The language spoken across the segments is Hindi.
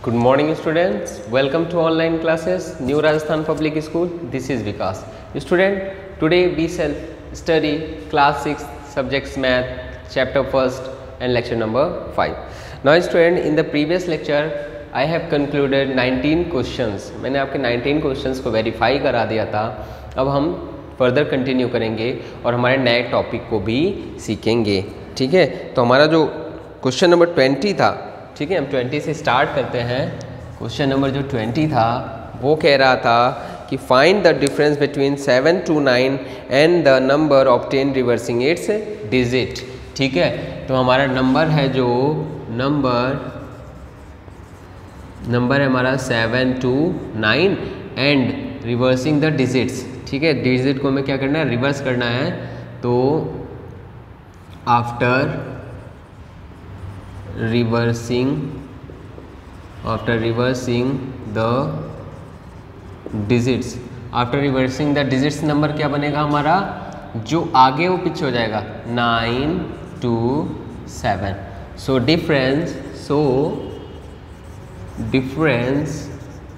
Good morning students, welcome to online classes, New Rajasthan Public School. This is Vikas. Student, today we shall study class 6 subjects math, chapter 1st and lecture number 5. Now student, in the previous lecture I have concluded 19 questions. मैंने आपके 19 questions को verify करा दिया था. अब हम further continue करेंगे और हमारे नए टॉपिक को भी सीखेंगे. ठीक है, तो हमारा जो क्वेश्चन नंबर 20 था, ठीक है, हम 20 से स्टार्ट करते हैं. क्वेश्चन नंबर जो 20 था वो कह रहा था कि find the difference between 7 to 9 and the number obtain reversing it's digit. ठीक है, तो हमारा नंबर है जो नंबर है हमारा 7 to 9 and reversing the digits. ठीक है, डिजिट को हमें क्या करना है, रिवर्स करना है. तो after reversing the digits number क्या बनेगा हमारा, जो आगे वो पीछे हो जाएगा 9 to 7. So difference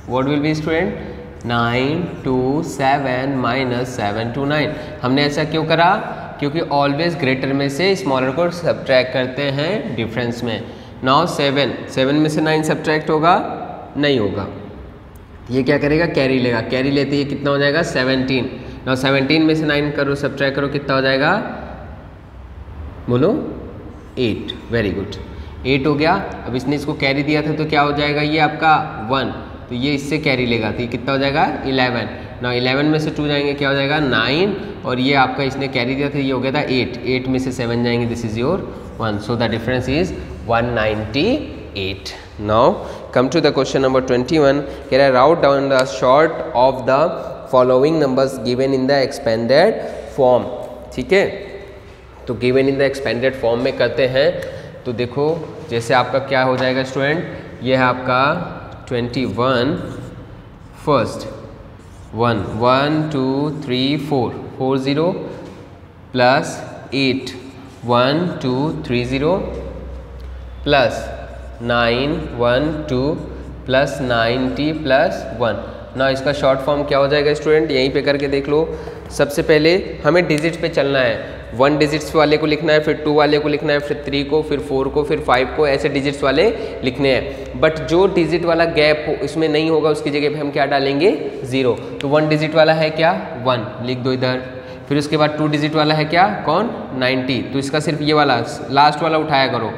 what will be student, 9 to 7 minus 7 to 9. हमने ऐसा क्यों करा, क्योंकि ऑलवेज ग्रेटर में से स्मॉलर को सब्ट्रैक्ट करते हैं डिफरेंस में. नाउ 7 में से 9 सब्ट्रैक्ट होगा, नहीं होगा. ये क्या करेगा, कैरी लेगा. कैरी लेते ही कितना हो जाएगा 17. नाउ 17 में से 9 करो, सब्ट्रैक्ट करो, कितना हो जाएगा, बोलो 8. वेरी गुड, 8 हो गया. अब इसने इसको कैरी दिया था तो क्या हो जाएगा, ये आपका 1, तो ये इससे कैरी लेगा तो ये कितना हो जाएगा 11. ना 11 में से 2 जाएंगे, क्या हो जाएगा 9, और ये आपका इसने कैरी दिया था, ये हो गया था 8 में से 7 जाएंगे, this is your 1. So the difference is 198. Now come to the question number 21. कह रहा है write down the short of the following numbers given in the expanded form. ठीक है, तो given in the expanded form में करते हैं. तो देखो जैसे आपका क्या हो जाएगा स्टूडेंट, ये है आपका 21 first 1 1 2 3 4 4 0 plus 8 1 2 3 0 plus 9 1 2 plus 90 plus 1. ना इसका शॉर्ट फॉर्म क्या हो जाएगा स्टूडेंट, यहीं पे करके देख लो. सबसे पहले हमें डिजिट्स पे चलना है. 1 डिजिट्स वाले को लिखना है, फिर 2 वाले को लिखना है, फिर 3 को, फिर 4 को, फिर 5 को, ऐसे डिजिट्स वाले लिखने हैं. बट जो डिजिट वाला गैप इसमें नहीं होगा उसकी जगह पे हम क्या डालेंगे, 0. तो 1 डिजिट वाला है क्या, 1 लिख दो इधर. फिर उसके बाद 2 डिजिट वाला है क्या, कौन, 90. तो इसका सिर्फ ये वाला लास्ट वाला उठाया करो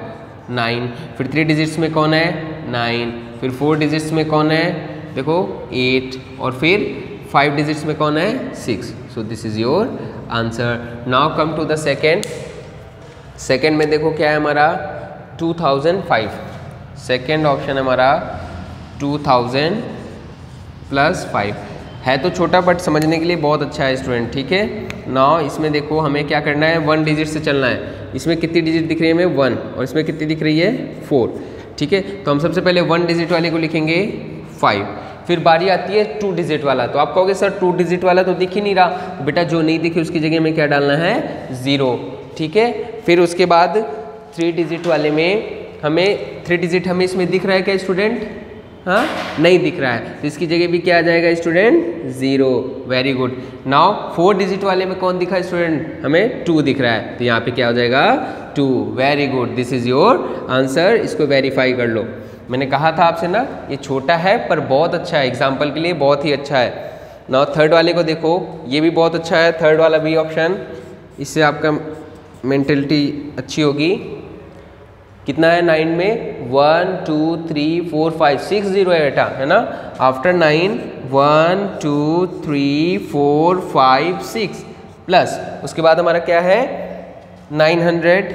9. फिर 3 डिजिट्स में कौन है 9. फिर 4 डिजिट्स में कौन है, देखो 8. और फिर 5 डिजिट्स में कौन है 6. So this is your answer. Now come to the second में देखो क्या है हमारा 2005. सेकेंड ऑप्शन है हमारा 2000 प्लस 5. है तो छोटा बट समझने के लिए बहुत अच्छा है स्टूडेंट. ठीक है, नाउ इसमें देखो हमें क्या करना है, 1 डिजिट से चलना है. इसमें कितनी डिजिट दिख रही है हमें 1, और इसमें कितनी दिख रही है 4. ठीक है, तो हम सबसे पहले 1 डिजिट वाले को लिखेंगे 5. फिर बारी आती है 2 डिजिट वाला. तो आप कहोगे सर 2 डिजिट वाला तो दिख ही नहीं रहा. तो बेटा जो नहीं दिखे उसकी जगह में क्या डालना है, 0. ठीक है, फिर उसके बाद 3 डिजिट वाले में हमें 3 डिजिट हमें इसमें दिख रहा है क्या स्टूडेंट, हाँ नहीं दिख रहा है, तो इसकी जगह भी क्या आ जाएगा student 0. Very good. Now 4 digit वाले में कौन दिखा है स्टूडेंट, हमें 2 दिख रहा है, तो यहाँ पे क्या हो जाएगा 2. Very good, this is your answer. इसको वेरीफाई कर लो. मैंने कहा था आपसे ना, ये छोटा है पर बहुत अच्छा है, एग्जाम्पल के लिए बहुत ही अच्छा है. नाउ थर्ड वाले को देखो, ये भी बहुत अच्छा है, थर्ड वाला भी ऑप्शन. इससे आपका मेंटलिटी अच्छी होगी. कितना है 9 में, 1 2 3 4 5 6 0 है बेटा, है ना. आफ्टर 9 1 2 3 4 5 6 प्लस उसके बाद हमारा क्या है 900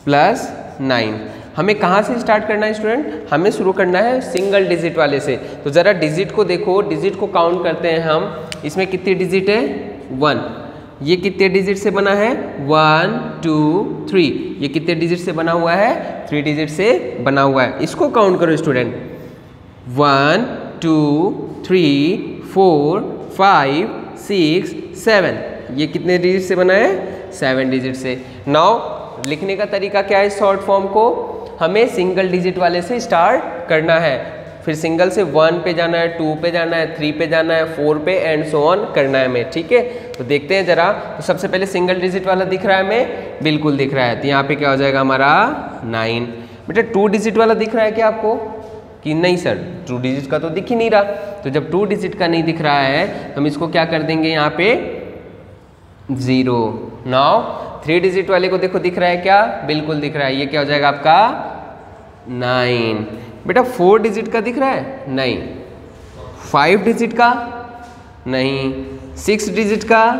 प्लस 9. हमें कहाँ से स्टार्ट करना है स्टूडेंट, हमें शुरू करना है सिंगल डिजिट वाले से. तो ज़रा डिजिट को देखो, डिजिट को काउंट करते हैं हम. इसमें कितनी डिजिट है 1. ये कितने डिजिट से बना है 1 2 3. ये कितने डिजिट से बना हुआ है 3 डिजिट से बना हुआ है. इसको काउंट करो स्टूडेंट, 1 2 3 4 5 6 7. ये कितने डिजिट से बना है 7 डिजिट से. नाउ लिखने का तरीका क्या है, शॉर्ट फॉर्म को हमें सिंगल डिजिट वाले से स्टार्ट करना है। फिर सिंगल से 1 पे जाना है, 2 पे जाना है, 3 पे जाना है, 4 पे एंड सो ऑन करना है हमें, ठीक है। तो देखते हैं जरा। तो सबसे पहले सिंगल डिजिट वाला दिख रहा है हमें, बिल्कुल दिख रहा है। तो यहाँ पे क्या हो जाएगा हमारा 9। बेटा 2 डिजिट वाला दिख रहा है क्या आपको कि नहीं सर 2 डिजिट का तो दिख ही नहीं रहा। तो जब 2 डिजिट का नहीं दिख रहा है तो हम इसको क्या कर देंगे यहाँ पे 0। नाउ 3 डिजिट वाले को देखो दिख रहा है क्या, बिल्कुल दिख रहा है। ये क्या हो जाएगा आपका 9। बेटा 4 डिजिट का दिख रहा है, नहीं। 5 डिजिट का नहीं, 6 डिजिट का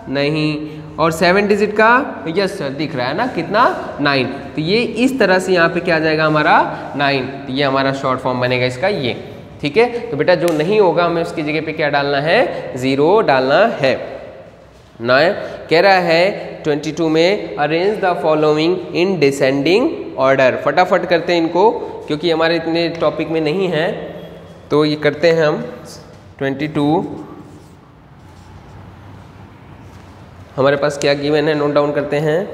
नहीं, और 7 डिजिट का यस सर दिख रहा है ना, कितना 9। तो ये इस तरह से यहाँ पे क्या आ जाएगा हमारा 9। तो ये हमारा शॉर्ट फॉर्म बनेगा इसका ये, ठीक है। तो बेटा जो नहीं होगा हमें उसकी जगह पे क्या डालना है, 0 डालना है ना। कह रहा है 22 में arrange the following in descending order. फटाफट करते हैं इनको क्योंकि हमारे इतने टॉपिक में नहीं है, तो ये करते हैं हम। 22 हमारे पास क्या गिवन है, नोट डाउन करते हैं।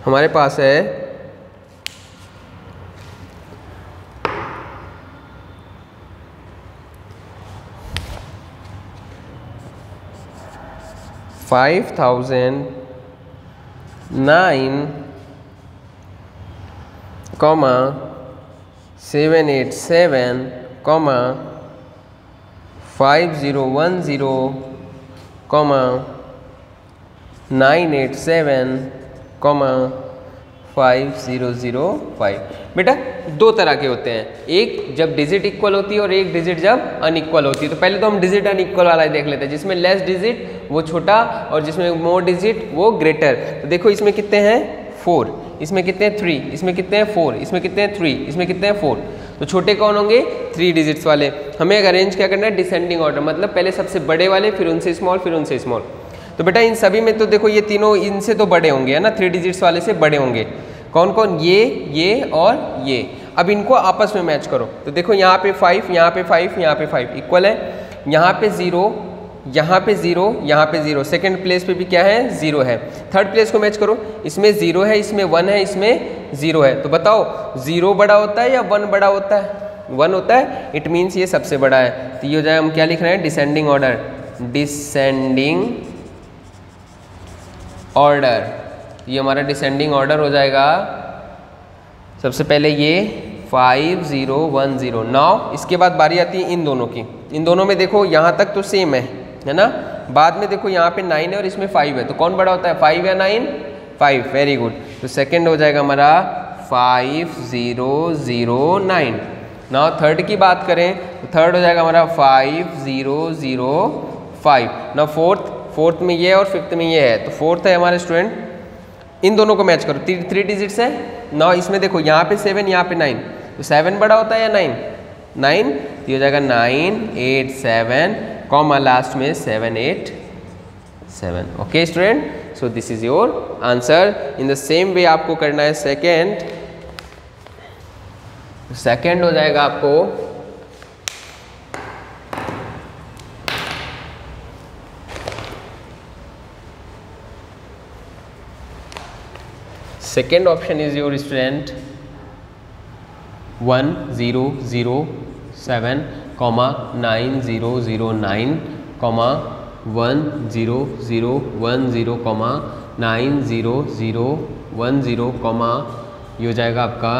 हमारे पास है 5009,787, 5010, 987, 5005। बेटा दो तरह के होते हैं, एक जब डिजिट इक्वल होती है और एक डिजिट जब अनइक्वल होती है। तो पहले तो हम डिजिट अनइक्वल वाला ही देख लेते हैं, जिसमें लेस डिजिट वो छोटा और जिसमें मोर डिजिट वो ग्रेटर। तो देखो इसमें कितने हैं 4, इसमें कितने हैं 3, इसमें कितने हैं 4, इसमें कितने हैं 3, इसमें कितने हैं 4। तो छोटे कौन होंगे 3 डिजिट्स वाले। हमें अरेंज क्या करना है, डिसेंडिंग ऑर्डर, मतलब पहले सबसे बड़े वाले फिर उनसे स्मॉल फिर उनसे स्मॉल। तो बेटा इन सभी में तो देखो ये तीनों इनसे तो बड़े होंगे है ना, 3 डिजिट्स वाले से बड़े होंगे। कौन कौन, ये और ये। अब इनको आपस में मैच करो। तो देखो यहाँ पे 5, यहाँ पे 5, यहाँ पे 5 इक्वल है। यहाँ पे 0, यहाँ पे 0, यहाँ पे 0। सेकंड प्लेस पे भी क्या है 0 है। थर्ड प्लेस को मैच करो, इसमें 0 है, इसमें 1 है, इसमें 0 है। तो बताओ 0 बड़ा होता है या 1 बड़ा होता है, 1 होता है। इट मीन्स ये सबसे बड़ा है। तो ये हो जाए, हम क्या लिख रहे हैं, डिसेंडिंग ऑर्डर, डिसेंडिंग ऑर्डर। ये हमारा डिसेंडिंग ऑर्डर हो जाएगा। सबसे पहले ये 5 0 1 0। नाउ इसके बाद बारी आती है इन दोनों की। इन दोनों में देखो यहाँ तक तो सेम है ना। बाद में देखो यहाँ पे 9 है और इसमें 5 है, तो कौन बड़ा होता है, 5 या 9, 5। Very good. तो सेकंड हो जाएगा हमारा 5 0 0 9। नाउ थर्ड की बात करें तो थर्ड हो जाएगा हमारा 5 0 0 5। नाउ फोर्थ में ये है और फिफ्थ में ये है। तो फोर्थ है हमारे स्टूडेंट, इन दोनों को मैच करो, 3 डिजिट्स है। नाउ इसमें देखो यहाँ पे 7, यहाँ पे 9, तो 7 बड़ा होता है या 9, 9। तो ये हो जाएगा 9 8 7, कॉमा लास्ट में 7 8 7। Okay student, so this is your answer. In the same way आपको करना है सेकेंड हो जाएगा आपको second option is your student 1007, 9009, 100110, 90010, ये हो जाएगा आपका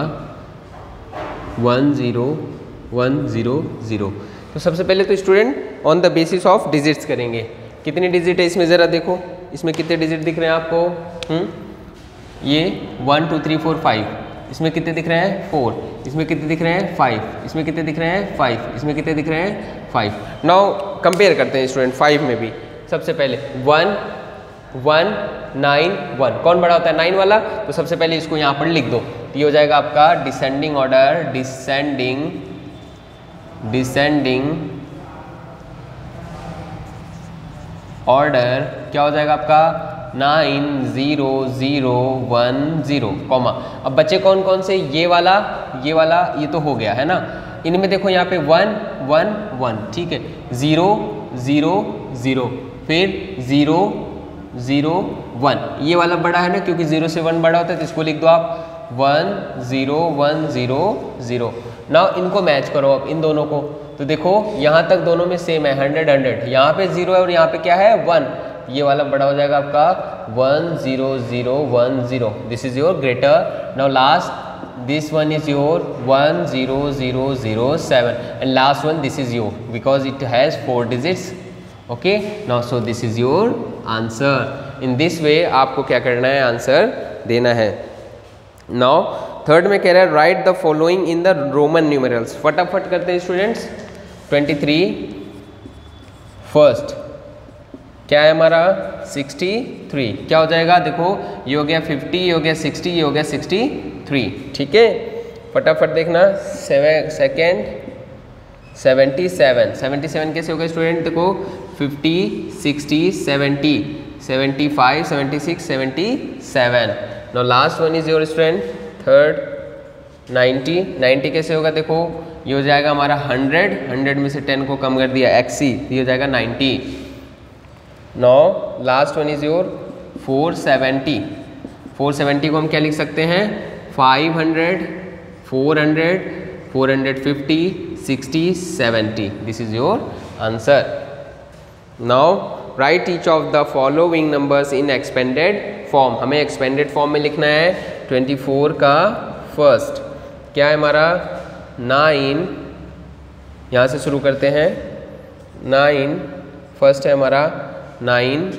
10100। तो सबसे पहले तो student on the basis of digits करेंगे। कितने डिजिट है इसमें ज़रा देखो, इसमें कितने डिजिट दिख रहे हैं आपको, ये 1 2 3 4 5। इसमें कितने दिख रहे हैं 4, इसमें कितने दिख रहे हैं 5, इसमें कितने दिख रहे हैं 5, इसमें कितने दिख रहे हैं 5। नाउ कंपेयर करते हैं स्टूडेंट 5 में भी। सबसे पहले 1 1 9 1, कौन बड़ा होता है 9 वाला। तो सबसे पहले इसको यहाँ पर लिख दो। तो ये हो जाएगा आपका डिसेंडिंग ऑर्डर, डिसेंडिंग ऑर्डर क्या हो जाएगा आपका 90010, कॉमा। अब बच्चे कौन कौन से, ये वाला ये तो हो गया है ना। इनमें देखो यहाँ पे 1 1 1, ठीक है। 0 0 0, फिर 0 0 1, ये वाला बड़ा है ना, क्योंकि 0 से 1 बड़ा होता है, तो इसको लिख दो आप 1 0 1 0 0। नाउ इनको मैच करो अब इन दोनों को, तो देखो यहाँ तक दोनों में सेम है 100 100, यहाँ पे 0 है और यहाँ पे क्या है 1, ये वाला बड़ा हो जाएगा आपका 1 0 0 1 0, this is your greater. Now last this one is your 1 0 0 0 7 and last one this is your, because it has 4 digits, okay। now so this is your answer। in this way आपको क्या करना है, आंसर देना है। now थर्ड में कह रहा है right the following in the Roman numerals. फटाफट करते हैं स्टूडेंट्स। 23 फर्स्ट क्या है हमारा 63, क्या हो जाएगा, देखो ये हो गया 50, ये हो गया 60, ये हो गया 63, ठीक है। फटाफट देखना। सेकेंड 77, 77 कैसे होगा स्टूडेंट, देखो 50 60 70 75 76 77। Now last one is your student third 90, 90 कैसे होगा, देखो ये हो जाएगा हमारा 100, 100 में से 10 को कम कर दिया 80, ये हो जाएगा 90। Now last one is your 470, 470 को हम क्या लिख सकते हैं 500 400 450 60 70, this is your answer. Now right each of the following numbers in expanded form, हमें एक्सपेंडेड फॉर्म में लिखना है। 24 का फर्स्ट क्या है हमारा 9, यहाँ से शुरू करते हैं 9, फर्स्ट है हमारा 9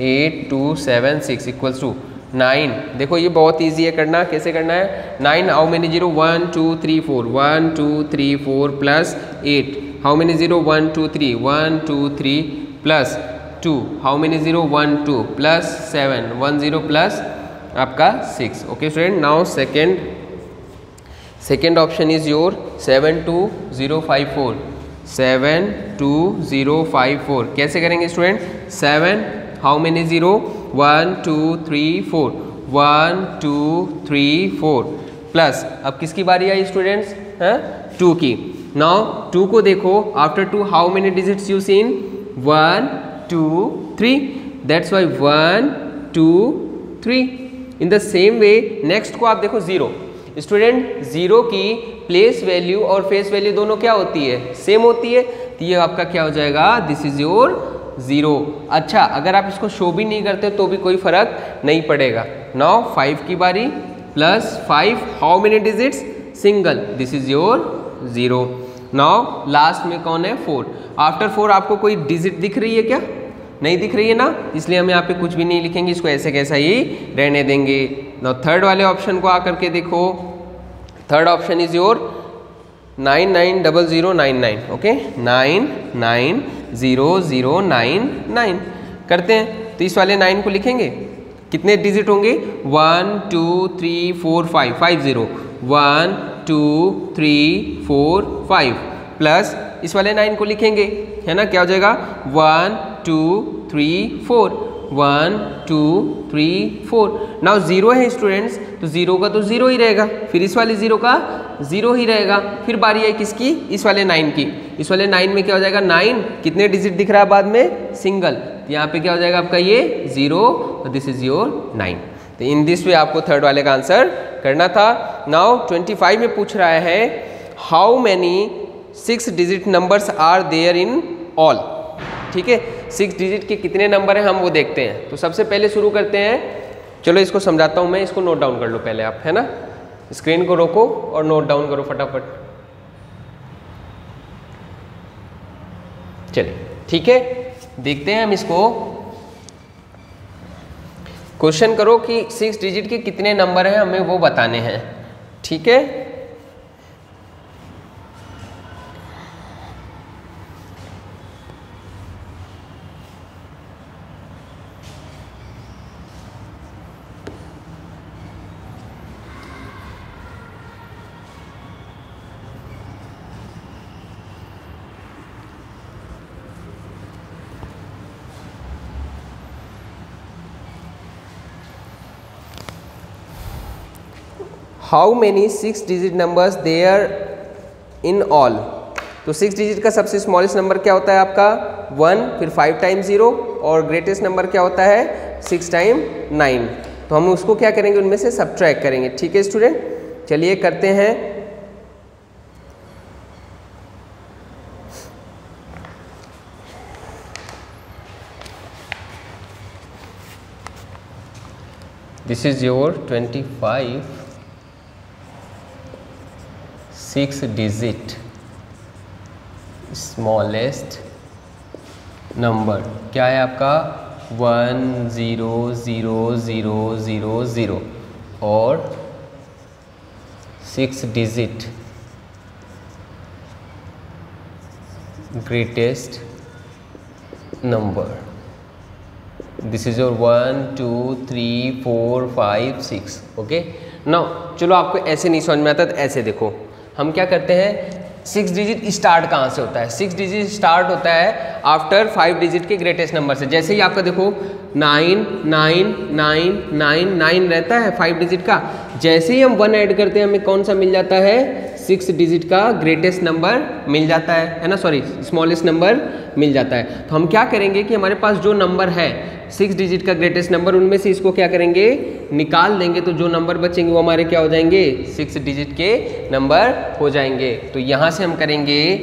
8 2 7 6 इक्वल्स टू 9। देखो ये बहुत इजी है करना, कैसे करना है 9 how many 0 1 2 3 4 1 2 3 4 plus 8 how many 0 1 2 3 1 2 3 plus 2 how many 0 1 2 plus 7 1 0 plus आपका 6, okay student. Now second option is your 72054, 72054 कैसे करेंगे स्टूडेंट 7 हाउ मेनी 0 1 2 3 4 1 2 3 4 प्लस अब किसकी बारी आई स्टूडेंट्स, 2 की। नाउ 2 को देखो after 2 how many digits you seen 1 2 3, that's why 1 2 3। In the same way next को आप देखो 0, स्टूडेंट 0 की प्लेस वैल्यू और फेस वैल्यू दोनों क्या होती है, सेम होती है, तो ये आपका क्या हो जाएगा दिस इज योर 0। अच्छा अगर आप इसको शो भी नहीं करते तो भी कोई फर्क नहीं पड़ेगा। नाउ 5 की बारी plus 5 how many digits single, this is your 0। Now last में कौन है 4, आफ्टर 4 आपको कोई डिजिट दिख रही है क्या, नहीं दिख रही है ना, इसलिए हम यहाँ पे कुछ भी नहीं लिखेंगे, इसको ऐसे कैसा ही रहने देंगे। नाउ थर्ड वाले ऑप्शन को आकर के देखो, third option is your 990099, okay 990099 करते हैं, तो इस वाले 9 को लिखेंगे, कितने डिजिट होंगे 1 2 3 4 5 50 1 2 3 4 5 प्लस इस वाले 9 को लिखेंगे, है ना, क्या हो जाएगा 1 2 3 4 1 2 3 4। नाउ 0 है स्टूडेंट्स, तो 0 का तो 0 ही रहेगा, फिर इस वाले 0 का 0 ही रहेगा, फिर बारी है किसकी, इस वाले 9 की। इस वाले 9 में क्या हो जाएगा 9, कितने डिजिट दिख रहा है बाद में सिंगल, तो यहाँ पे क्या हो जाएगा आपका ये 0, और दिस इज योर 9। तो इन दिस वे आपको थर्ड वाले का आंसर करना था। नाउ 25 में पूछ रहा है how many 6 digit numbers are there in all, ठीक है 6 डिजिट के कितने नंबर हैं हम वो देखते हैं। तो सबसे पहले शुरू करते हैं, चलो इसको समझाता हूँ मैं, इसको नोट डाउन कर लो पहले आप, है ना, स्क्रीन को रोको और नोट डाउन करो फटाफट, चलिए ठीक है। देखते हैं हम इसको, क्वेश्चन करो कि 6 डिजिट के कितने नंबर हैं हमें वो बताने हैं, ठीक है। How many 6 digit numbers there in all, तो 6 डिजिट का सबसे स्मॉलेस्ट नंबर क्या होता है आपका 1, फिर 5 टाइम्स 0, और ग्रेटेस्ट नंबर क्या होता है 6 टाइम 9। तो हम उसको क्या करेंगे, उनमें से सब्ट्रैक्ट करेंगे। ठीक है स्टूडेंट, चलिए करते हैं। This is your 25 6 digit smallest number क्या है आपका 1 0 0 0 0 0 और 6 digit greatest number. This is your 1 2 3 4 5 6। Okay now चलो, आपको ऐसे नहीं समझ में आता तो ऐसे देखो, हम क्या करते हैं, 6 डिजिट स्टार्ट कहाँ से होता है, 6 डिजिट स्टार्ट होता है आफ्टर 5 डिजिट के ग्रेटेस्ट नंबर से। जैसे ही आपका देखो 9 9 9 9 9 रहता है 5 डिजिट का, जैसे ही हम 1 ऐड करते हैं हमें कौन सा मिल जाता है, 6 डिजिट का ग्रेटेस्ट नंबर मिल जाता है ना, सॉरी स्मॉलेस्ट नंबर मिल जाता है। तो हम क्या करेंगे कि हमारे पास जो नंबर है 6 डिजिट का ग्रेटेस्ट नंबर, उनमें से इसको क्या करेंगे, निकाल देंगे। तो जो नंबर बचेंगे वो हमारे क्या हो जाएंगे, 6 डिजिट के नंबर हो जाएंगे। तो यहाँ से हम करेंगे,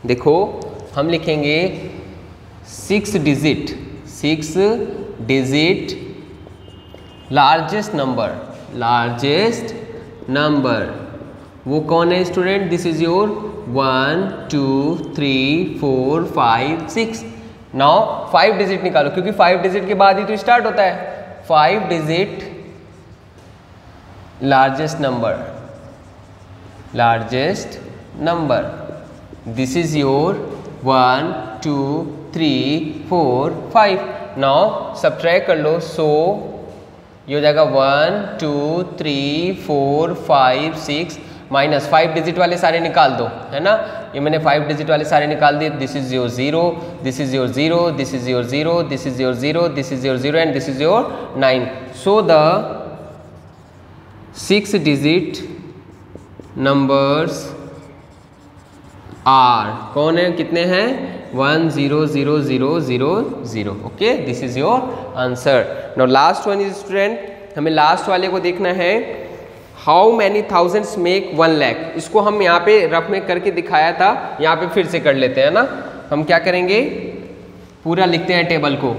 देखो हम लिखेंगे 6 डिजिट लार्जेस्ट नंबर वो कौन है student, this is your 1 2 3 4 5 6। Now 5 digit निकालो, क्योंकि 5 डिजिट के बाद ही तो स्टार्ट होता है। 5 digit largest number this is your 1 2 3 4 5। Now subtract कर लो, सो ये हो जाएगा 1 2 3 4 5 6 माइनस 5 डिजिट वाले सारे निकाल दो, है ना। ये मैंने 5 डिजिट वाले सारे निकाल दिए। This is your 0, this is your 0, this is your 0, this is your 0, this is your 0 and this is your 9। So the 6 digit numbers are, कौन है, कितने हैं, 1 0 0 0 0 0। Okay, this is your answer. Now last one is student, हमें लास्ट वाले को देखना है, how many thousands make 1 lakh. इसको हम यहाँ पे रफ में करके दिखाया था, यहाँ पे फिर से कर लेते हैं ना। हम क्या करेंगे, पूरा लिखते हैं टेबल को,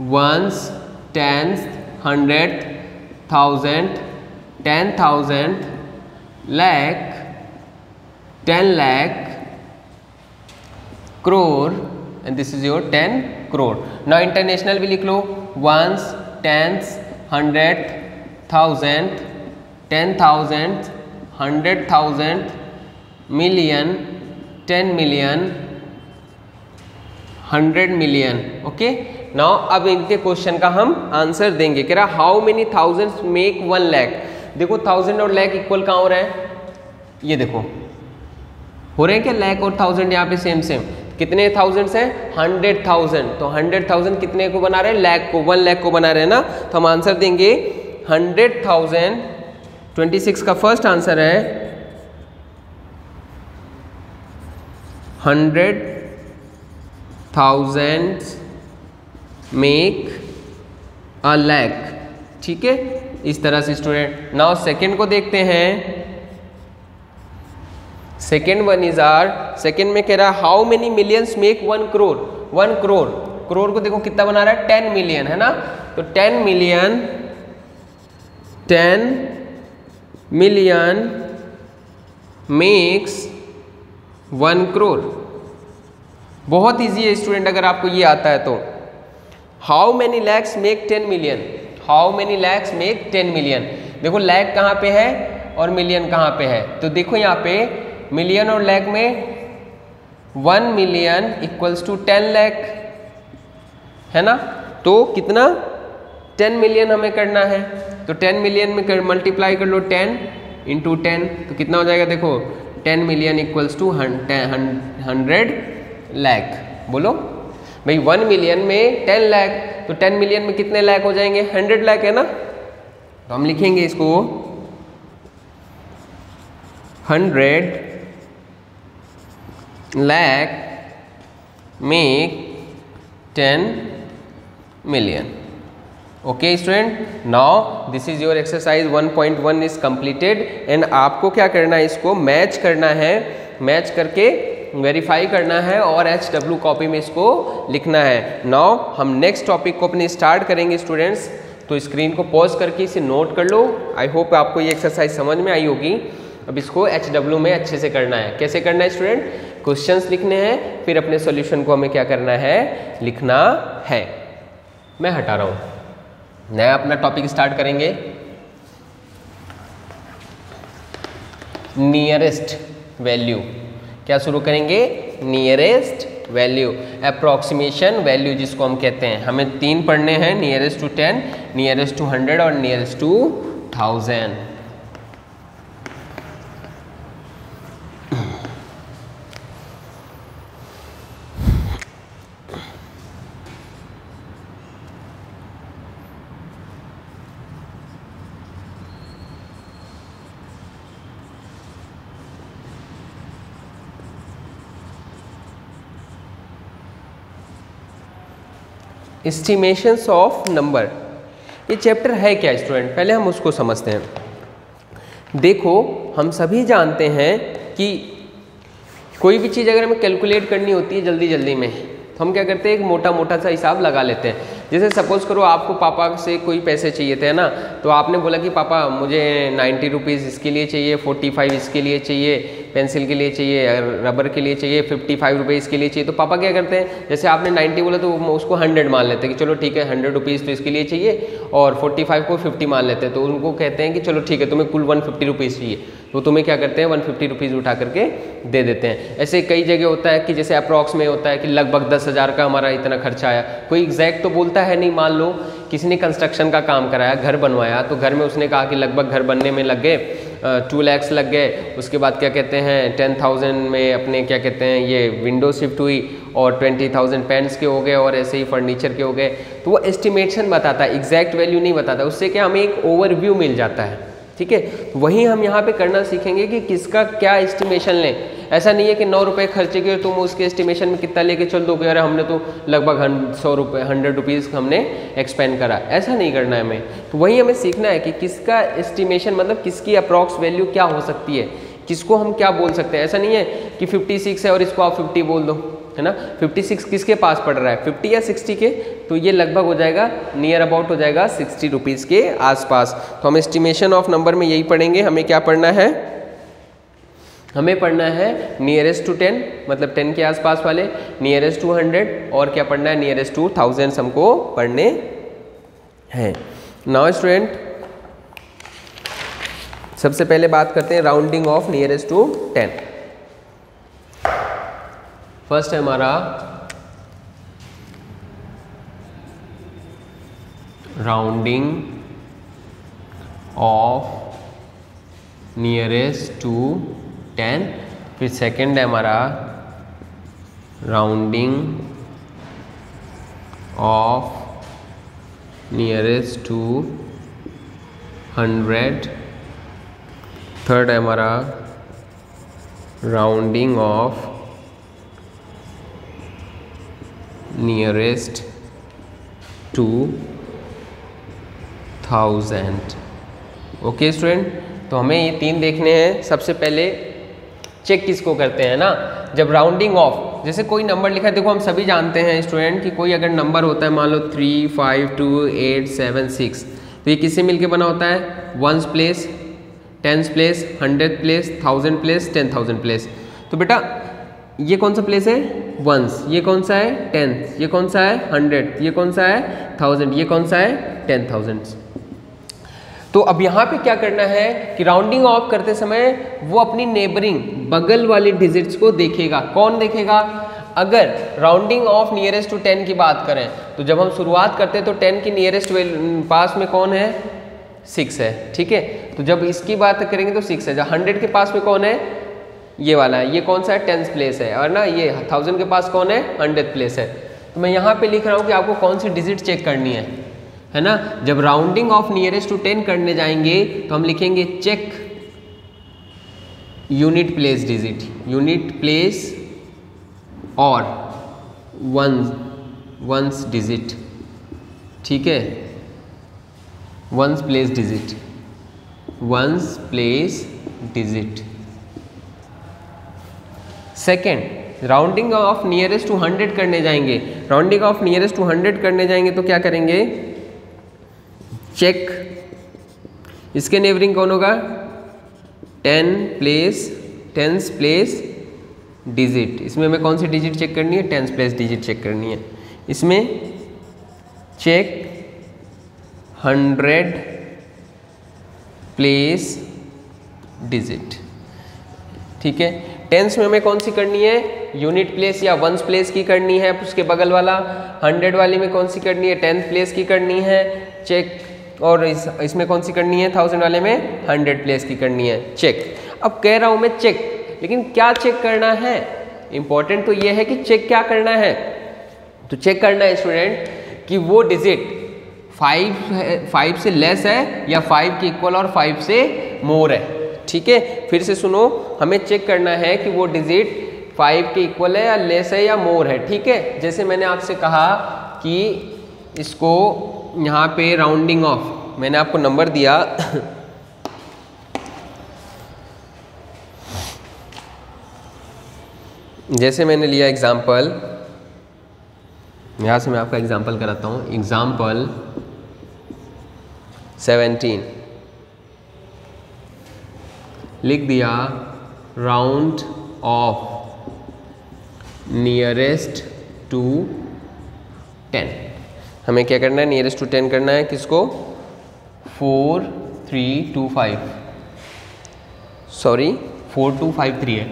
once, tense, 100, 1000, 10,000, lakh, 10 lakh, crore, and this is your 10 crore. Now international भी लिख लो, ones, tens, 100, 1000, 10,000, 100,000, million, 10 million, 100 million. Okay, now अब इनके क्वेश्चन का हम आंसर देंगे। कह रहा how many thousands make 1 lakh. देखो 1000 और लाख इक्वल कहाँ हो रहा है, ये देखो हो रहे हैं क्या, लाख और 1000 यहाँ पे सेम कितने थाउजेंड्स हैं, 100,000। तो 100,000 कितने को बना रहे हैं, लाख को, 1 लाख को बना रहे हैं ना। तो हम आंसर देंगे 100,000। 26 का फर्स्ट आंसर है 100,000 मेक अ लाख। ठीक है, इस तरह से स्टूडेंट। नाउ सेकंड को देखते हैं। Second one is are, second में कह रहा है how many millions make 1 crore. 1 crore, crore को देखो कितना बना रहा है, 10 मिलियन, है ना। तो 10 मिलियन मेक्स 1 करोड़। बहुत इजी है स्टूडेंट, अगर आपको ये आता है तो। How many lakhs make 10 million, how many lakhs make 10 million. देखो लैख कहाँ पे है और मिलियन कहाँ पे है, तो देखो यहाँ पे मिलियन और लैख में 1 मिलियन इक्वल्स टू 10 लाख, है ना। तो कितना, 10 मिलियन हमें करना है। तो 10 मिलियन में मल्टीप्लाई कर लो 10 इंटू 10, तो कितना हो जाएगा, देखो 10 मिलियन इक्वल्स टू 100 लाख। बोलो भाई 1 मिलियन में 10 लाख, तो 10 मिलियन में कितने लाख हो जाएंगे, 100 लाख, है ना। तो हम लिखेंगे इसको 100 lakh make 10 million. Okay student, now this is your exercise 1.1 is completed and आपको क्या करना है, इसको मैच करना है, मैच करके वेरीफाई करना है और HW कॉपी में इसको लिखना है। नाउ हम नेक्स्ट टॉपिक को अपने स्टार्ट करेंगे स्टूडेंट्स, तो स्क्रीन को पॉज करके इसे नोट कर लो। आई होप आपको ये एक्सरसाइज समझ में आई होगी। अब इसको HW में अच्छे से करना है। कैसे करना है स्टूडेंट, क्वेश्चंस लिखने हैं, फिर अपने सॉल्यूशन को हमें क्या करना है, लिखना है। मैं हटा रहा हूँ, नया अपना टॉपिक स्टार्ट करेंगे। नियरेस्ट वैल्यू, क्या शुरू करेंगे, नियरेस्ट वैल्यू, अप्रोक्सीमेशन वैल्यू जिसको हम कहते हैं। हमें 3 पढ़ने हैं, नियरेस्ट टू 10, नियरेस्ट टू 100 और nearest to 1000। Estimations of number, ये चैप्टर है क्या स्टूडेंट, पहले हम उसको समझते हैं। देखो हम सभी जानते हैं कि कोई भी चीज़ अगर हमें कैलकुलेट करनी होती है जल्दी जल्दी में, तो हम क्या करते हैं, एक मोटा मोटा सा हिसाब लगा लेते हैं। जैसे सपोज करो आपको पापा से कोई पैसे चाहिए थे ना, तो आपने बोला कि पापा मुझे 90 रुपीज़ इसके लिए चाहिए, 45 इसके लिए चाहिए, पेंसिल के लिए चाहिए, रबर के लिए चाहिए, 55 रुपये इसके लिए चाहिए। तो पापा क्या करते हैं, जैसे आपने 90 बोला तो उसको 100 मान लेते हैं कि चलो ठीक है 100 रुपीज़ तो इसके लिए चाहिए, और 45 को 50 मान लेते हैं। तो उनको कहते हैं कि चलो ठीक है तुम्हें कुल 150 रुपीज़ चाहिए, तो तुम्हें क्या करते हैं 150 रुपीज़ उठा करके दे देते हैं। ऐसे कई जगह होता है कि जैसे अप्रॉक्स में होता है कि लगभग 10,000 का हमारा इतना खर्चा आया, कोई एग्जैक्ट तो बोलता है नहीं। मान लो किसी ने कंस्ट्रक्शन का काम कराया, घर बनवाया, तो घर में उसने कहा कि लगभग घर बनने में लग गए 2 लाख लग गए। उसके बाद क्या कहते हैं 10,000 में अपने क्या कहते हैं ये विंडो शिफ्ट हुई, और 20,000 पेंट्स के हो गए, और ऐसे ही फर्नीचर के हो गए। तो वो एस्टिमेशन बताता है, एग्जैक्ट वैल्यू नहीं बताता। उससे क्या हमें एक ओवरव्यू मिल जाता है, ठीक है। तो वही हम यहाँ पे करना सीखेंगे कि किसका क्या एस्टिमेशन लें। ऐसा नहीं है कि 9 रुपये खर्चे के तुम उसके एस्टिमेशन में कितना लेके चल दोगे, अरे हमने तो लगभग 100 रुपीज़ हमने एक्सपेंड करा, ऐसा नहीं करना है हमें। तो वही हमें सीखना है कि किसका एस्टिमेशन, मतलब किसकी अप्रॉक्स वैल्यू क्या हो सकती है, किसको हम क्या बोल सकते हैं। ऐसा नहीं है कि 56 है और इसको आप 50 बोल दो, है ना। 56 किसके पास पड़ रहा है, 50 या 60 के, तो ये लगभग हो जाएगा, नियर अबाउट हो जाएगा 60 रुपीज़ के आसपास। तो हम एस्टिमेशन ऑफ नंबर में यही पढ़ेंगे। हमें क्या पढ़ना है, हमें पढ़ना है नियरेस्ट टू 10, मतलब 10 के आसपास वाले, नियरेस्ट टू 100, और क्या पढ़ना है नियरेस्ट टू 1000 हमको पढ़ने हैं। नाउ स्टूडेंट सबसे पहले बात करते हैं rounding off nearest to 10। First है हमारा राउंडिंग ऑफ नियरेस्ट टू 10, फिर सेकंड है हमारा rounding off nearest to 100, third है हमारा rounding off nearest to 1000। Okay student, तो हमें ये 3 देखने हैं। सबसे पहले चेक किसको करते हैं ना, जब राउंडिंग ऑफ, जैसे कोई नंबर लिखा है, देखो हम सभी जानते हैं स्टूडेंट कि कोई अगर नंबर होता है, मान लो 3, 5, 2, 8, 7, 6, तो ये किससे मिलके बना होता है, 1s place, 10s place, 100 place, 1000 place, 10,000 place. तो बेटा ये कौन सा प्लेस है, 1s, ये कौन सा है 10, ये कौन सा है 100, ये कौन सा है 1000, ये कौन सा है 10,000। तो अब यहाँ पे क्या करना है कि राउंडिंग ऑफ करते समय वो अपनी नेबरिंग बगल वाले डिजिट्स को देखेगा। कौन देखेगा, अगर राउंडिंग ऑफ नियरेस्ट टू 10 की बात करें, तो जब हम शुरुआत करते हैं तो 10 की नियरेस्ट पास में कौन है, 6 है, ठीक है। तो जब इसकी बात करेंगे तो 6 है। जब 100 के पास में कौन है, ये वाला है, ये कौन सा है 10th प्लेस है, और ना ये 1000 के पास कौन है 100th प्लेस है। तो मैं यहाँ पे लिख रहा हूँ कि आपको कौन सी डिजिट चेक करनी है ना। जब राउंडिंग ऑफ नियरेस्ट टू 10 करने जाएंगे तो हम लिखेंगे check unit place digit, unit place और वंस डिजिट, ठीक है, ones place digit, ones place digit. Second, rounding off nearest to 100 करने जाएंगे। राउंडिंग ऑफ नियरेस्ट टू 100 करने जाएंगे तो क्या करेंगे, चेक, इसके नेबरिंग कौन होगा, 10th प्लेस डिजिट। इसमें हमें कौन सी डिजिट चेक करनी है, 10th प्लेस डिजिट चेक करनी है। इसमें चेक 100 प्लेस डिजिट, ठीक है। 10th में हमें कौन सी करनी है, यूनिट प्लेस या वंस प्लेस की करनी है, उसके बगल वाला 100 वाली में कौन सी करनी है, 10th प्लेस की करनी है चेक, और इसमें कौन सी करनी है, 1000 वाले में 100 प्लेस की करनी है चेक। अब कह रहा हूं मैं चेक, लेकिन क्या चेक करना है, इंपॉर्टेंट तो ये है कि चेक क्या करना है। तो चेक करना है स्टूडेंट कि वो डिजिट 5 से लेस है या 5 के इक्वल और 5 से मोर है, ठीक है। फिर से सुनो, हमें चेक करना है कि वो डिजिट 5 के इक्वल है या लेस है या मोर है, ठीक है। जैसे मैंने आपसे कहा कि इसको यहाँ पे राउंडिंग ऑफ, मैंने आपको नंबर दिया जैसे मैंने लिया एग्जाम्पल, यहाँ से मैं आपका एग्जाम्पल कराता हूँ। एग्जाम्पल 17 लिख दिया, राउंड ऑफ नियरेस्ट टू 10। हमें क्या करना है, नियरेस्ट टू 10 करना है, किसको, 4253 है,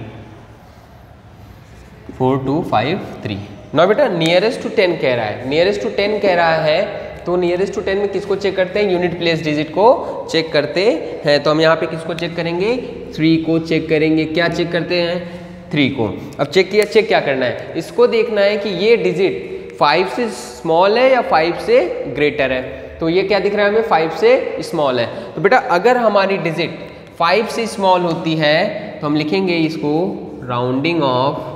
4253। ना बेटा नियरेस्ट टू 10 कह रहा है, नियरेस्ट टू 10 कह रहा है, तो नियरेस्ट टू 10 में किसको चेक करते हैं, यूनिट प्लेस डिजिट को चेक करते हैं। तो हम यहाँ पे किसको चेक करेंगे, 3 को चेक करेंगे। क्या चेक करते हैं, 3 को। अब चेक किया, चेक क्या करना है, इसको देखना है कि ये डिजिट 5 से स्मॉल है या 5 से ग्रेटर है। तो ये क्या दिख रहा है हमें, 5 से स्मॉल है। तो बेटा अगर हमारी डिजिट 5 से स्मॉल होती है तो हम लिखेंगे इसको राउंडिंग ऑफ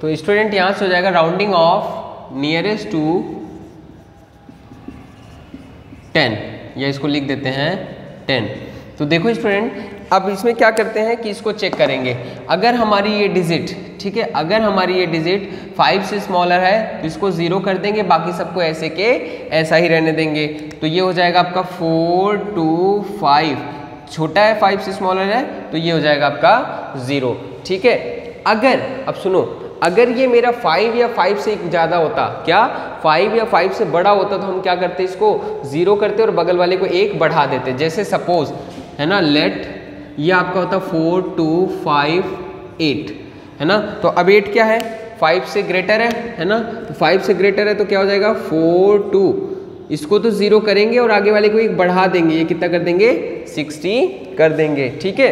तो स्टूडेंट यहां से हो जाएगा राउंडिंग ऑफ नियरेस्ट टू 10, या इसको लिख देते हैं 10। तो देखो स्टूडेंट, अब इसमें क्या करते हैं कि इसको चेक करेंगे। अगर हमारी ये डिजिट, ठीक है, अगर हमारी ये डिजिट 5 से स्मॉलर है तो इसको 0 कर देंगे, बाकी सबको ऐसे के ऐसा ही रहने देंगे। तो ये हो जाएगा आपका 4 2 5, छोटा है 5 से स्मॉलर है तो ये हो जाएगा आपका 0, ठीक है। अगर, अब सुनो, अगर ये मेरा 5 या 5 से ज़्यादा होता, क्या 5 या 5 से बड़ा होता, तो हम क्या करते, इसको 0 करते और बगल वाले को 1 बढ़ा देते। जैसे सपोज है ना, लेट ये आपका होता 4 2 5 8, है ना। तो अब 8 क्या है, 5 से ग्रेटर है ना। तो 5 से ग्रेटर है तो क्या हो जाएगा 4 2, इसको तो 0 करेंगे और आगे वाले को 1 बढ़ा देंगे, ये कितना कर देंगे 60 कर देंगे, ठीक है।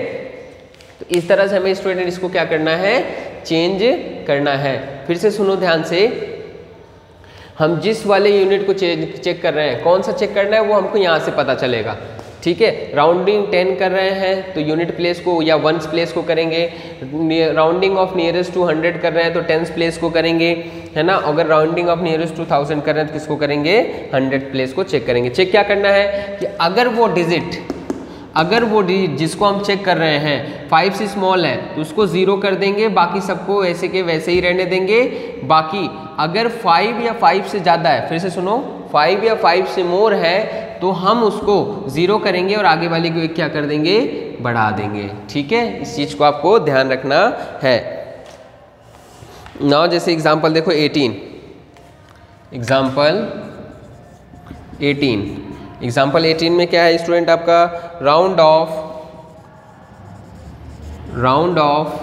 तो इस तरह से हमें स्टूडेंट इसको क्या करना है, चेंज करना है। फिर से सुनो ध्यान से, हम जिस वाले यूनिट को चेक कर रहे हैं, कौन सा चेक करना है वो हमको यहाँ से पता चलेगा, ठीक है। राउंडिंग 10 कर रहे हैं तो यूनिट प्लेस को या वंस प्लेस को करेंगे। राउंडिंग ऑफ नियरेस्ट टू 100 कर रहे हैं तो 10th प्लेस को करेंगे, है ना। अगर राउंडिंग ऑफ नियरेस्ट टू 1000 कर रहे हैं तो किसको करेंगे, 100 प्लेस को चेक करेंगे। चेक क्या करना है कि अगर वो डिजिट जिसको हम चेक कर रहे हैं 5 से स्मॉल है तो उसको 0 कर देंगे, बाकी सबको ऐसे के वैसे ही रहने देंगे। बाकी अगर 5 या 5 से ज़्यादा है, फिर से सुनो, 5 या 5 से मोर है तो हम उसको 0 करेंगे और आगे वाले को एक क्या कर देंगे, बढ़ा देंगे, ठीक है। इस चीज़ को आपको ध्यान रखना है। नाउ जैसे एग्जाम्पल देखो 18, एग्जाम्पल 18 में क्या है स्टूडेंट, आपका राउंड ऑफ,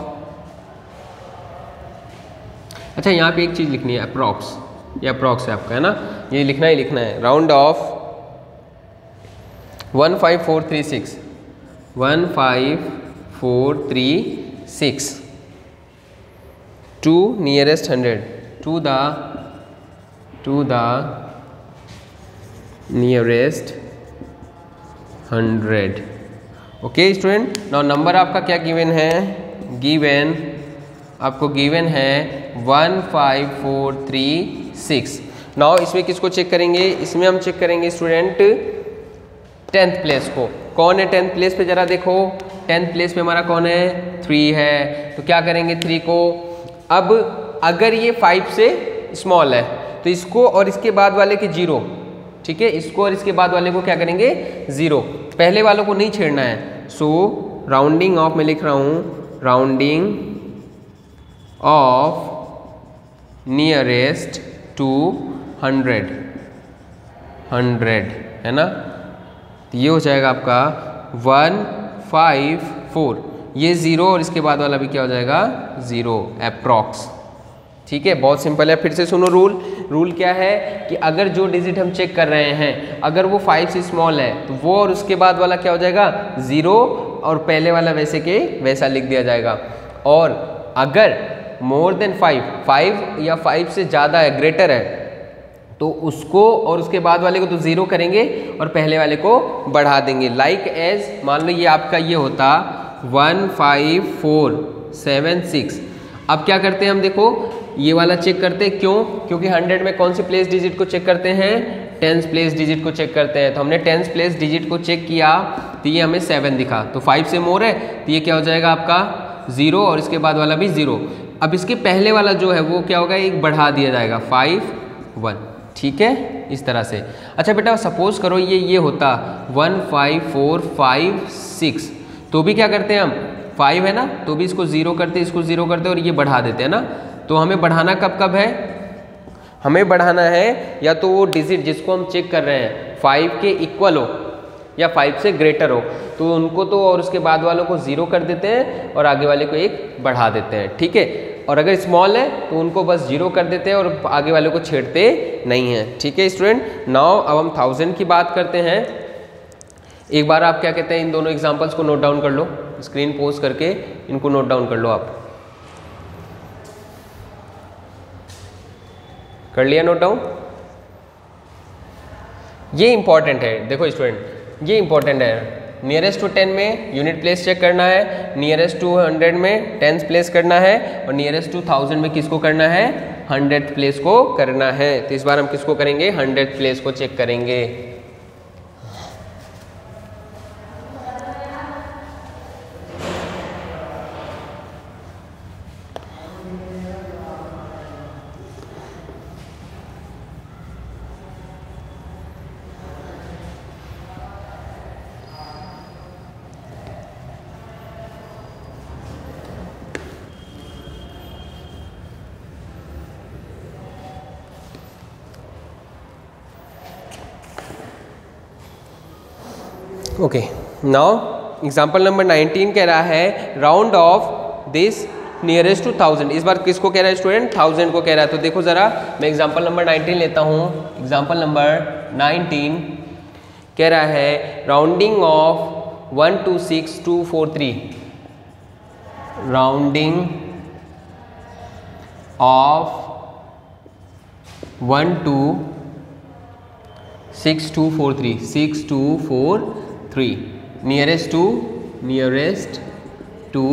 अच्छा यहाँ पे एक चीज़ लिखनी है, अप्रॉक्स, ये अप्रॉक्स है आपका, है ना, ये लिखना है। Round of 15436 4 3 6 to nearest 100 to the nearest 100. Okay student, now number आपका क्या गिवन है? आपको गिवन है 15436. नाउ इसमें किसको चेक करेंगे? इसमें हम चेक करेंगे स्टूडेंट 10th प्लेस को. कौन है 10th प्लेस पे? जरा देखो 10th प्लेस पे हमारा कौन है? 3 है. तो क्या करेंगे 3 को? अब अगर ये 5 से स्मॉल है तो इसको और इसके बाद वाले के 0, ठीक है, इसको और इसके बाद वाले को क्या करेंगे? 0. पहले वालों को नहीं छेड़ना है. सो राउंडिंग ऑफ, मैं लिख रहा हूँ राउंडिंग ऑफ नियरेस्ट टू 100 है ना. तो ये हो जाएगा आपका 154. ये 0 और इसके बाद वाला भी क्या हो जाएगा? 0 अप्रॉक्स. ठीक है, बहुत सिंपल है. फिर से सुनो रूल क्या है कि अगर जो डिजिट हम चेक कर रहे हैं अगर वो 5 से स्मॉल है तो वो और उसके बाद वाला क्या हो जाएगा? 0 और पहले वाला वैसे के वैसा लिख दिया जाएगा. और अगर मोर देन 5 या 5 से ज़्यादा है, ग्रेटर है, तो उसको और उसके बाद वाले को तो 0 करेंगे और पहले वाले को बढ़ा देंगे. लाइक एज मान लो ये आपका ये होता 15476. अब क्या करते हैं हम? देखो ये वाला चेक करते हैं. क्यों? क्योंकि 100 में कौन सी प्लेस डिजिट को चेक करते हैं? 10th प्लेस डिजिट को चेक करते हैं. तो हमने 10th प्लेस डिजिट को चेक किया तो ये हमें 7 दिखा. तो 5 से मोर है तो ये क्या हो जाएगा आपका? 0 और इसके बाद वाला भी 0. अब इसके पहले वाला जो है वो क्या होगा? एक बढ़ा दिया जाएगा 5 1. ठीक है, इस तरह से. अच्छा बेटा सपोज करो ये होता 15456, तो भी क्या करते हैं हम? 5 है ना, तो भी इसको 0 करते, इसको 0 करते और ये बढ़ा देते हैं ना. तो हमें बढ़ाना कब है? हमें बढ़ाना है या तो वो डिजिट जिसको हम चेक कर रहे हैं 5 के इक्वल हो या 5 से ग्रेटर हो, तो उनको तो और उसके बाद वालों को 0 कर देते हैं और आगे वाले को 1 बढ़ा देते हैं. ठीक है, और अगर स्मॉल है तो उनको बस 0 कर देते हैं और आगे वाले को छेड़ते नहीं हैं. ठीक है स्टूडेंट, नाउ अब हम 1000 की बात करते हैं. एक बार आप क्या कहते हैं इन दोनों एग्जांपल्स को नोट डाउन कर लो. स्क्रीन पोज करके इनको नोट डाउन कर लो. आप कर लिया नोट डाउन? ये इंपॉर्टेंट है. देखो स्टूडेंट, ये इंपॉर्टेंट है. नियरेस्ट टू 10 में यूनिट प्लेस चेक करना है, नियरेस्ट टू 100 में 10th प्लेस करना है और नियरेस्ट टू 1000 में किसको करना है? 100th प्लेस को करना है. तो इस बार हम किसको करेंगे? 100th प्लेस को चेक करेंगे. ओके, नाउ एग्जाम्पल नंबर 19 कह रहा है round off this nearest to 1000. इस बार किसको कह रहा है स्टूडेंट? 1000 को कह रहा है. तो देखो ज़रा मैं एग्जाम्पल नंबर 19 लेता हूँ. एग्जाम्पल नंबर 19 कह रहा है rounding off 126,243. Rounding off 126,243 nearest to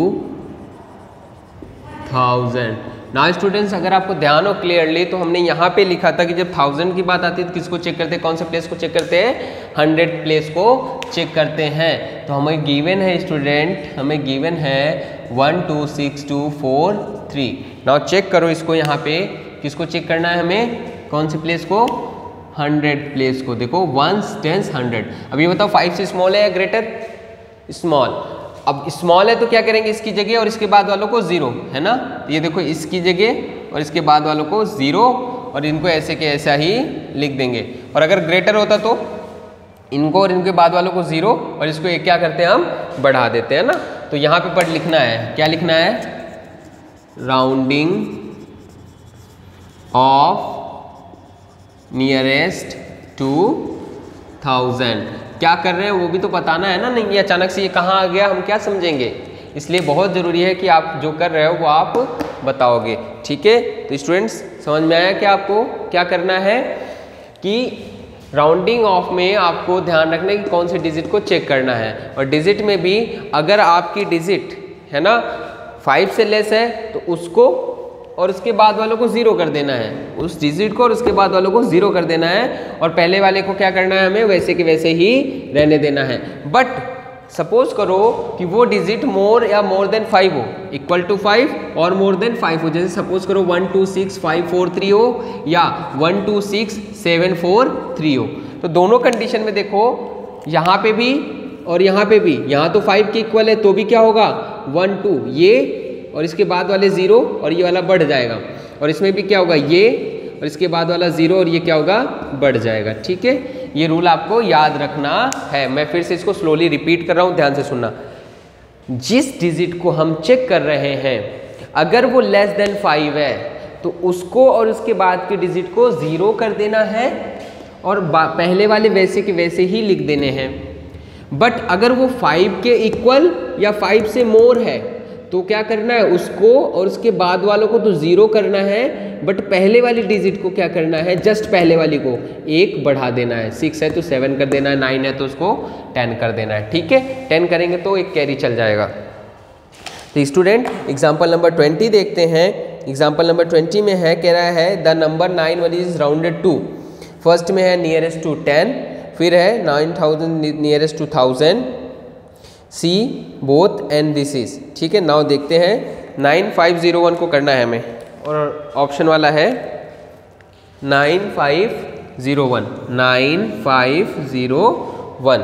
1000. Now students अगर आपको ध्यान हो क्लियरली तो हमने यहाँ पे लिखा था कि जब 1000 की बात आती है तो किसको चेक करते हैं? कौन से प्लेस को चेक करते हैं? 100 प्लेस को चेक करते हैं. तो हमें गिवन है स्टूडेंट, हमें गिवन है 126,243. नाउ चेक करो इसको. यहाँ पे किसको चेक करना है हमें? कौन सी प्लेस को? 100 प्लेस को. देखो 1s 10s 100. अब ये बताओ 5 से स्मॉल है या ग्रेटर? स्मॉल. अब स्मॉल है तो क्या करेंगे? इसकी जगह और इसके बाद वालों को 0 है ना. ये देखो इसकी जगह और इसके बाद वालों को 0 और इनको ऐसे के ऐसा ही लिख देंगे. और अगर ग्रेटर होता तो इनको और इनके बाद वालों को 0 और इसको एक क्या करते हैं हम? बढ़ा देते हैं ना. तो यहाँ पे पर लिखना है, क्या लिखना है? Rounding off nearest to 1000. क्या कर रहे हैं वो भी तो बताना है ना. नहीं ये अचानक से ये कहाँ आ गया हम क्या समझेंगे? इसलिए बहुत ज़रूरी है कि आप जो कर रहे हो वो आप बताओगे। ठीक है, तो स्टूडेंट्स समझ में आया कि आपको क्या करना है कि राउंडिंग ऑफ में आपको ध्यान रखना है कि कौन से डिजिट को चेक करना है, और डिजिट में भी अगर आपकी डिजिट है ना 5 से लेस है तो उसको और उसके बाद वालों को 0 कर देना है, उस डिजिट को और उसके बाद वालों को 0 कर देना है, और पहले वाले को क्या करना है हमें वैसे के वैसे ही रहने देना है। बट सपोज करो कि वो डिजिट मोर या मोर देन 5 हो, इक्वल टू 5 और मोर देन 5 हो, जैसे सपोज करो 1 2 6 5 4 3 हो या 1 2 6 7 4 3 हो। तो दोनों कंडीशन में देखो यहाँ पे भी और यहाँ पे भी, यहाँ तो 5 के इक्वल है तो भी क्या होगा 1 2 ये और इसके बाद वाले 0 और ये वाला बढ़ जाएगा, और इसमें भी क्या होगा ये और इसके बाद वाला 0 और ये क्या होगा बढ़ जाएगा। ठीक है, ये रूल आपको याद रखना है। मैं फिर से इसको स्लोली रिपीट कर रहा हूँ, ध्यान से सुनना। जिस डिजिट को हम चेक कर रहे हैं अगर वो लेस देन 5 है तो उसको और उसके बाद के डिजिट को 0 कर देना है और पहले वाले वैसे के वैसे ही लिख देने हैं। बट अगर वो 5 के इक्वल या 5 से मोर है तो क्या करना है उसको और उसके बाद वालों को तो 0 करना है, बट पहले वाली डिजिट को क्या करना है जस्ट पहले वाली को 1 बढ़ा देना है। 6 है तो 7 कर देना है, 9 है तो उसको 10 कर देना है। ठीक है, 10 करेंगे तो एक कैरी चल जाएगा। तो स्टूडेंट एग्जाम्पल नंबर 20 देखते हैं। एग्जाम्पल नंबर 20 में है, कह रहा है द नंबर 9 वाली इज राउंडेड टू। फर्स्ट में है नियरेस्ट टू 10, फिर है 9000 nearest to 1000, see both and this is. ठीक है, नाउ देखते हैं 9501 को करना है हमें, और ऑप्शन वाला है 9501 9501।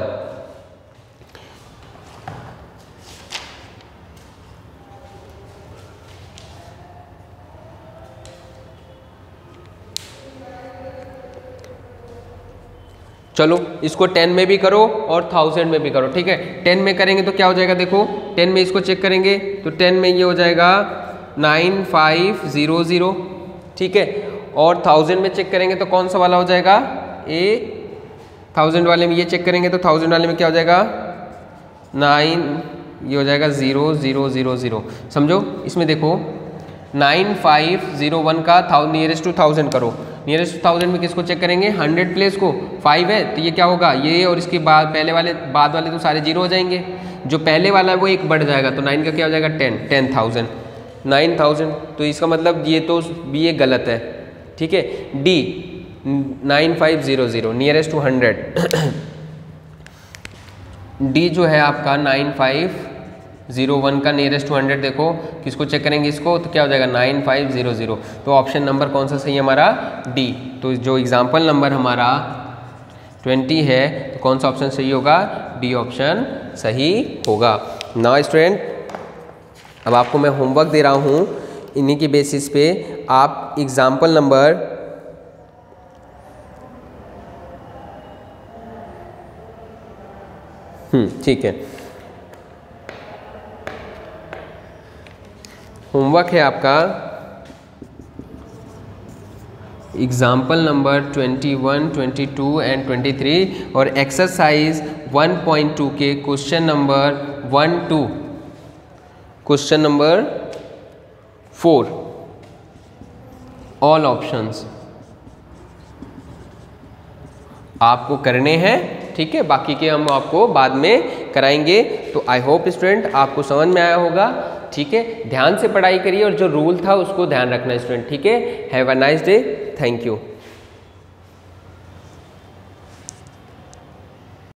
चलो इसको 10 में भी करो और 1000 में भी करो। ठीक है, 10 में करेंगे तो क्या हो जाएगा, देखो 10 में इसको चेक करेंगे तो 10 में ये हो जाएगा 9500। ठीक है, और 1000 में चेक करेंगे तो कौन सा वाला हो जाएगा, 1000 वाले में ये चेक करेंगे तो 1000 वाले में क्या हो जाएगा 9, ये हो जाएगा 0000। समझो, इसमें देखो 9501 का नियरेस्ट टू 1000 करो। नियरेस्ट टू 1000 में किसको चेक करेंगे, 100 प्लेस को 5 है तो ये क्या होगा, ये और इसके बाद पहले वाले बाद वाले तो सारे 0 हो जाएंगे, जो पहले वाला है वो 1 बढ़ जाएगा तो 9 का क्या हो जाएगा 10,000 9000। तो इसका मतलब ये तो भी ये गलत है। ठीक है, डी 9500 नियरेस्ट टू 100 डी जो है आपका 9501 का नियरेस्ट टू 100 देखो किसको चेक करेंगे इसको तो क्या हो जाएगा 9500। तो ऑप्शन नंबर कौन सा सही है हमारा, डी। तो जो एग्जाम्पल नंबर हमारा 20 है तो कौन सा ऑप्शन सही होगा, डी ऑप्शन सही होगा। नाउ स्टूडेंट, अब आपको मैं होमवर्क दे रहा हूँ, इन्हीं की बेसिस पे आप एग्जाम्पल नंबर ठीक है, होमवर्क है आपका एग्जाम्पल नंबर 21, 22 एंड 23 और एक्सरसाइज 1.2 के question number 1 2 question number 4 all options आपको करने हैं। ठीक है, बाकी के हम आपको बाद में कराएंगे। तो आई होप स्टूडेंट आपको समझ में आया होगा। ठीक है, ध्यान से पढ़ाई करिए और जो रूल था उसको ध्यान रखना स्टूडेंट। ठीक है, have a nice day, thank you.